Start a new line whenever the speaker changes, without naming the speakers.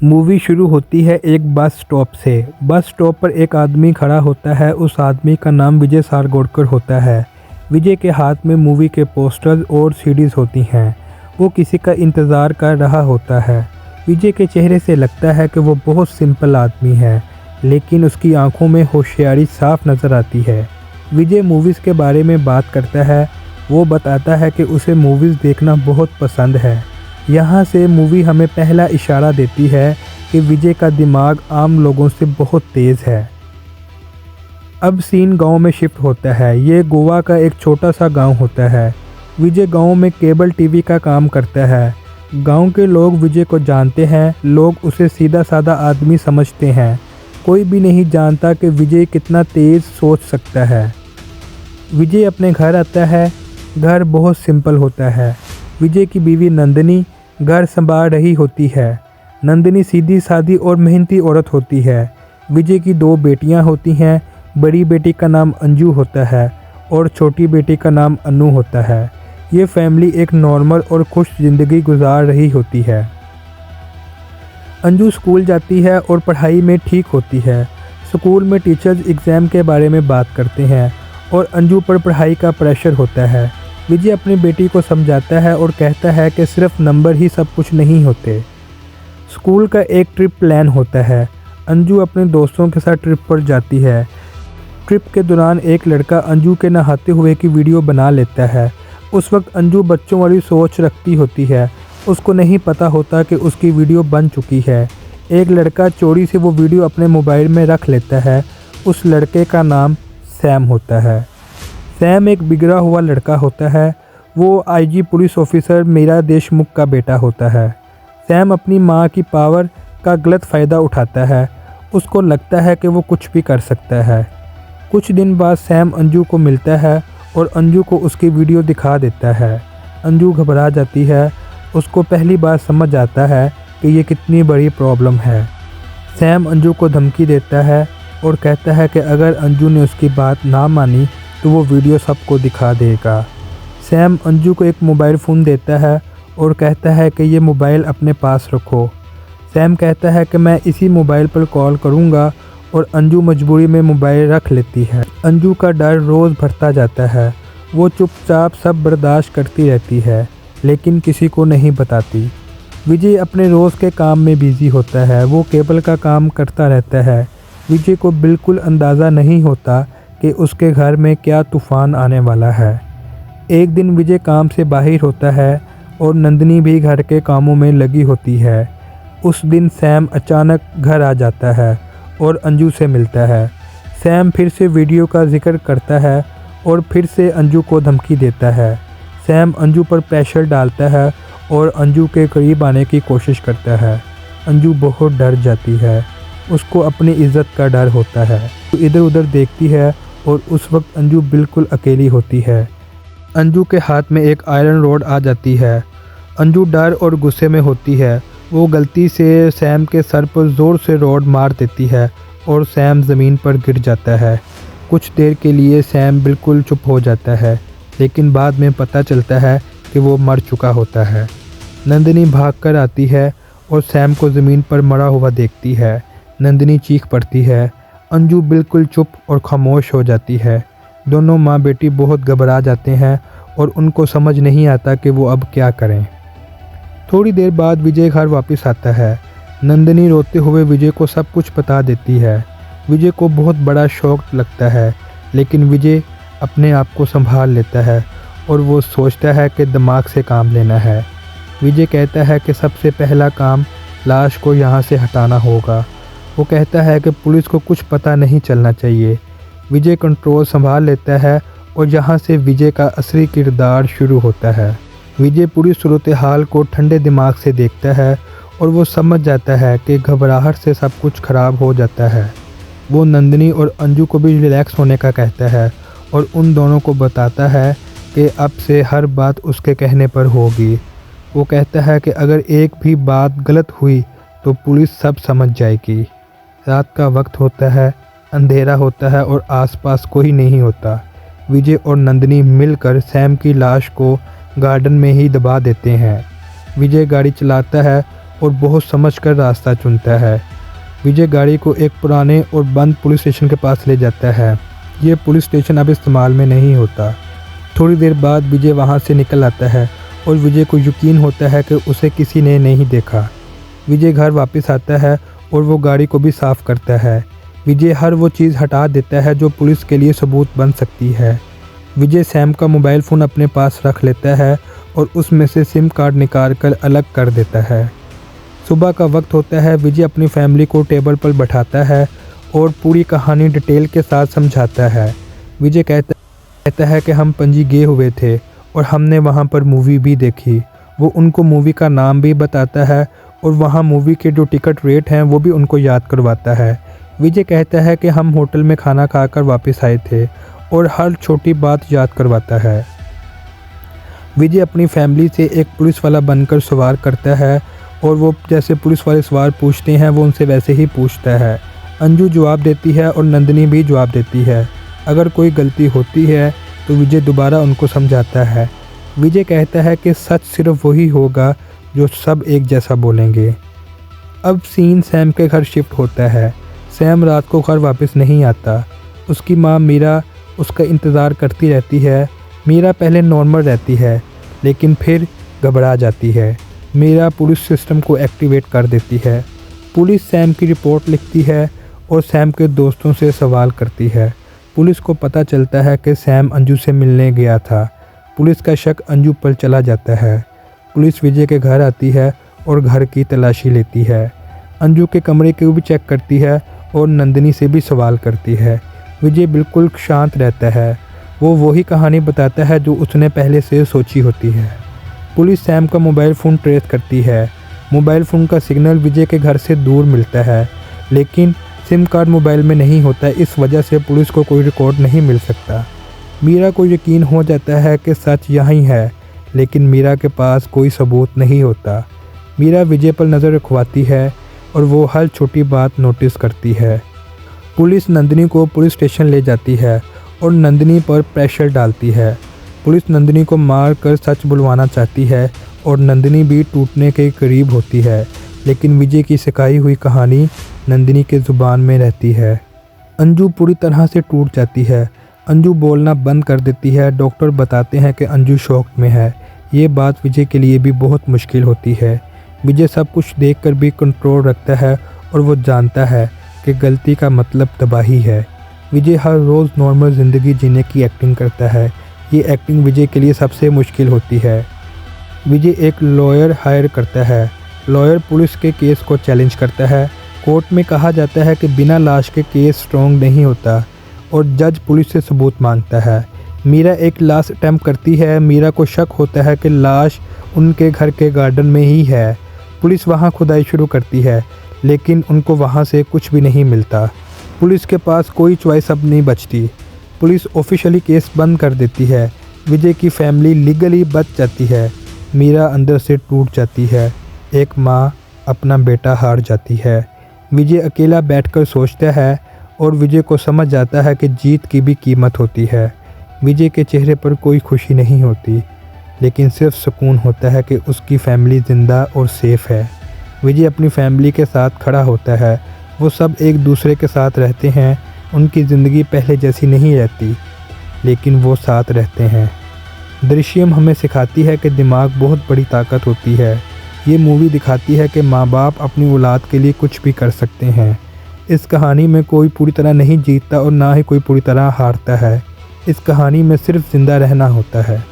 Movie शुरू होती है एक बस स्टॉप से। बस स्टॉप पर एक आदमी खड़ा होता है। उस आदमी का नाम विजय सारगोड़कर होता है। विजय के हाथ में मूवी के पोस्टर्स और सीडीज होती हैं। वो किसी का इंतज़ार कर रहा होता है। विजय के चेहरे से लगता है कि वो बहुत सिंपल आदमी है, लेकिन उसकी आंखों में होशियारी साफ नज़र आती है। विजय मूवीज़ के बारे में बात करता है। वो बताता है कि उसे मूवीज़ देखना बहुत पसंद है। यहाँ से मूवी हमें पहला इशारा देती है कि विजय का दिमाग आम लोगों से बहुत तेज़ है। अब सीन गांव में शिफ्ट होता है। ये गोवा का एक छोटा सा गांव होता है। विजय गांव में केबल टीवी का काम करता है। गांव के लोग विजय को जानते हैं। लोग उसे सीधा साधा आदमी समझते हैं। कोई भी नहीं जानता कि विजय कितना तेज़ सोच सकता है। विजय अपने घर आता है। घर बहुत सिंपल होता है। विजय की बीवी नंदिनी घर संभाल रही होती है। नंदिनी सीधी सादी और मेहनती औरत होती है। विजय की 2 बेटियां होती हैं। बड़ी बेटी का नाम अंजू होता है और छोटी बेटी का नाम अनु होता है। ये फैमिली एक नॉर्मल और खुश ज़िंदगी गुजार रही होती है। अंजू स्कूल जाती है और पढ़ाई में ठीक होती है। स्कूल में टीचर्स एग्ज़ाम के बारे में बात करते हैं और अंजू पर पढ़ाई का प्रेशर होता है। विजय अपनी बेटी को समझाता है और कहता है कि सिर्फ नंबर ही सब कुछ नहीं होते। स्कूल का एक ट्रिप प्लान होता है। अंजू अपने दोस्तों के साथ ट्रिप पर जाती है। ट्रिप के दौरान एक लड़का अंजू के नहाते हुए की वीडियो बना लेता है। उस वक्त अंजू बच्चों वाली सोच रखती होती है। उसको नहीं पता होता कि उसकी वीडियो बन चुकी है। एक लड़का चोरी से वो वीडियो अपने मोबाइल में रख लेता है। उस लड़के का नाम सैम होता है। सैम एक बिगड़ा हुआ लड़का होता है। वो IG police officer Meera Deshmukh का बेटा होता है। सैम अपनी माँ की पावर का गलत फ़ायदा उठाता है। उसको लगता है कि वो कुछ भी कर सकता है। कुछ दिन बाद सैम अंजू को मिलता है और अंजू को उसकी वीडियो दिखा देता है। अंजू घबरा जाती है। उसको पहली बार समझ आता है कि ये कितनी बड़ी प्रॉब्लम है। सैम अंजू को धमकी देता है और कहता है कि अगर अंजू ने उसकी बात ना मानी तो वो वीडियो सबको दिखा देगा। सैम अंजू को एक मोबाइल फ़ोन देता है और कहता है कि ये मोबाइल अपने पास रखो। सैम कहता है कि मैं इसी मोबाइल पर कॉल करूँगा और अंजू मजबूरी में मोबाइल रख लेती है। अंजू का डर रोज़ बढ़ता जाता है। वो चुपचाप सब बर्दाश्त करती रहती है, लेकिन किसी को नहीं बताती। विजय अपने रोज़ के काम में बिज़ी होता है। वो केबल का काम करता रहता है। विजय को बिल्कुल अंदाज़ा नहीं होता कि उसके घर में क्या तूफ़ान आने वाला है। एक दिन विजय काम से बाहर होता है और नंदिनी भी घर के कामों में लगी होती है। उस दिन सैम अचानक घर आ जाता है और अंजू से मिलता है। सैम फिर से वीडियो का जिक्र करता है और फिर से अंजू को धमकी देता है। सैम अंजू पर प्रेशर डालता है और अंजू के करीब आने की कोशिश करता है। अंजू बहुत डर जाती है। उसको अपनी इज्जत का डर होता है। वो इधर उधर देखती है और उस वक्त अंजू बिल्कुल अकेली होती है। अंजू के हाथ में एक आयरन रॉड आ जाती है। अंजू डर और गुस्से में होती है। वो गलती से सैम के सर पर ज़ोर से रॉड मार देती है और सैम ज़मीन पर गिर जाता है। कुछ देर के लिए सैम बिल्कुल चुप हो जाता है, लेकिन बाद में पता चलता है कि वो मर चुका होता है। नंदिनी भागकर आती है और सैम को ज़मीन पर मरा हुआ देखती है। नंदिनी चीख पड़ती है। अंजू बिल्कुल चुप और खामोश हो जाती है। दोनों माँ बेटी बहुत घबरा जाते हैं और उनको समझ नहीं आता कि वो अब क्या करें। थोड़ी देर बाद विजय घर वापस आता है। नंदिनी रोते हुए विजय को सब कुछ बता देती है। विजय को बहुत बड़ा शौक लगता है, लेकिन विजय अपने आप को संभाल लेता है और वो सोचता है कि दिमाग से काम लेना है। विजय कहता है कि सबसे पहला काम लाश को यहाँ से हटाना होगा। वो कहता है कि पुलिस को कुछ पता नहीं चलना चाहिए। विजय कंट्रोल संभाल लेता है और यहाँ से विजय का असली किरदार शुरू होता है। विजय पूरी सूरत हाल को ठंडे दिमाग से देखता है और वो समझ जाता है कि घबराहट से सब कुछ खराब हो जाता है। वो नंदिनी और अंजू को भी रिलैक्स होने का कहता है और उन दोनों को बताता है कि अब से हर बात उसके कहने पर होगी। वो कहता है कि अगर एक भी बात गलत हुई तो पुलिस सब समझ जाएगी। रात का वक्त होता है, अंधेरा होता है और आसपास कोई नहीं होता। विजय और नंदिनी मिलकर सैम की लाश को गार्डन में ही दबा देते हैं। विजय गाड़ी चलाता है और बहुत समझकर रास्ता चुनता है। विजय गाड़ी को एक पुराने और बंद पुलिस स्टेशन के पास ले जाता है। ये पुलिस स्टेशन अब इस्तेमाल में नहीं होता। थोड़ी देर बाद विजय वहाँ से निकल आता है और विजय को यकीन होता है कि उसे किसी ने नहीं देखा। विजय घर वापस आता है और वो गाड़ी को भी साफ़ करता है। विजय हर वो चीज़ हटा देता है जो पुलिस के लिए सबूत बन सकती है। विजय सैम का मोबाइल फ़ोन अपने पास रख लेता है और उसमें से सिम कार्ड निकाल कर अलग कर देता है। सुबह का वक्त होता है। विजय अपनी फैमिली को टेबल पर बैठाता है और पूरी कहानी डिटेल के साथ समझाता है। विजय कहता है कि हम पणजी गए हुए थे और हमने वहाँ पर मूवी भी देखी। वो उनको मूवी का नाम भी बताता है और वहाँ मूवी के जो टिकट रेट हैं वो भी उनको याद करवाता है। विजय कहता है कि हम होटल में खाना खाकर वापस आए थे और हर छोटी बात याद करवाता है। विजय अपनी फैमिली से एक पुलिस वाला बनकर सवाल करता है और वो जैसे पुलिस वाले सवाल पूछते हैं वो उनसे वैसे ही पूछता है। अंजू जवाब देती है और नंदिनी भी जवाब देती है। अगर कोई गलती होती है तो विजय दोबारा उनको समझाता है। विजय कहता है कि सच सिर्फ वही होगा जो सब एक जैसा बोलेंगे। अब सीन सैम के घर शिफ्ट होता है। सैम रात को घर वापस नहीं आता। उसकी माँ मीरा उसका इंतज़ार करती रहती है। मीरा पहले नॉर्मल रहती है लेकिन फिर घबरा जाती है। मीरा पुलिस सिस्टम को एक्टिवेट कर देती है। पुलिस सैम की रिपोर्ट लिखती है और सैम के दोस्तों से सवाल करती है। पुलिस को पता चलता है कि सैम अंजू से मिलने गया था। पुलिस का शक अंजू पर चला जाता है। पुलिस विजय के घर आती है और घर की तलाशी लेती है। अंजू के कमरे को भी चेक करती है और नंदिनी से भी सवाल करती है। विजय बिल्कुल शांत रहता है। वो वही कहानी बताता है जो उसने पहले से सोची होती है। पुलिस सैम का मोबाइल फ़ोन ट्रेस करती है। मोबाइल फ़ोन का सिग्नल विजय के घर से दूर मिलता है लेकिन सिम कार्ड मोबाइल में नहीं होता। इस वजह से पुलिस को कोई रिकॉर्ड नहीं मिल सकता। मीरा को यकीन हो जाता है कि सच यहीं है लेकिन मीरा के पास कोई सबूत नहीं होता। मीरा विजय पर नज़र रखवाती है और वो हर छोटी बात नोटिस करती है। पुलिस नंदिनी को पुलिस स्टेशन ले जाती है और नंदिनी पर प्रेशर डालती है। पुलिस नंदिनी को मार कर सच बुलवाना चाहती है और नंदिनी भी टूटने के करीब होती है लेकिन विजय की सिखाई हुई कहानी नंदिनी के ज़ुबान में रहती है। अंजू पूरी तरह से टूट जाती है। अंजू बोलना बंद कर देती है। डॉक्टर बताते हैं कि अंजू शॉक में है। ये बात विजय के लिए भी बहुत मुश्किल होती है। विजय सब कुछ देखकर भी कंट्रोल रखता है और वो जानता है कि गलती का मतलब तबाही है। विजय हर रोज़ नॉर्मल ज़िंदगी जीने की एक्टिंग करता है। ये एक्टिंग विजय के लिए सबसे मुश्किल होती है। विजय एक लॉयर हायर करता है। लॉयर पुलिस के केस को चैलेंज करता है। कोर्ट में कहा जाता है कि बिना लाश के केस स्ट्रॉन्ग नहीं होता और जज पुलिस से सबूत मांगता है। मीरा एक लाश अटैम्प्ट करती है। मीरा को शक होता है कि लाश उनके घर के गार्डन में ही है। पुलिस वहां खुदाई शुरू करती है लेकिन उनको वहां से कुछ भी नहीं मिलता। पुलिस के पास कोई चॉइस अब नहीं बचती। पुलिस ऑफिशियली केस बंद कर देती है। विजय की फैमिली लीगली बच जाती है। मीरा अंदर से टूट जाती है। एक माँ अपना बेटा हार जाती है। विजय अकेला बैठकर सोचता है और विजय को समझ जाता है कि जीत की भी कीमत होती है। विजय के चेहरे पर कोई खुशी नहीं होती लेकिन सिर्फ सुकून होता है कि उसकी फैमिली ज़िंदा और सेफ़ है। विजय अपनी फैमिली के साथ खड़ा होता है। वो सब एक दूसरे के साथ रहते हैं। उनकी ज़िंदगी पहले जैसी नहीं रहती लेकिन वो साथ रहते हैं। दृश्यम हमें सिखाती है कि दिमाग बहुत बड़ी ताकत होती है। ये मूवी दिखाती है कि माँ बाप अपनी औलाद के लिए कुछ भी कर सकते हैं। इस कहानी में कोई पूरी तरह नहीं जीतता और ना ही कोई पूरी तरह हारता है। इस कहानी में सिर्फ ज़िंदा रहना होता है।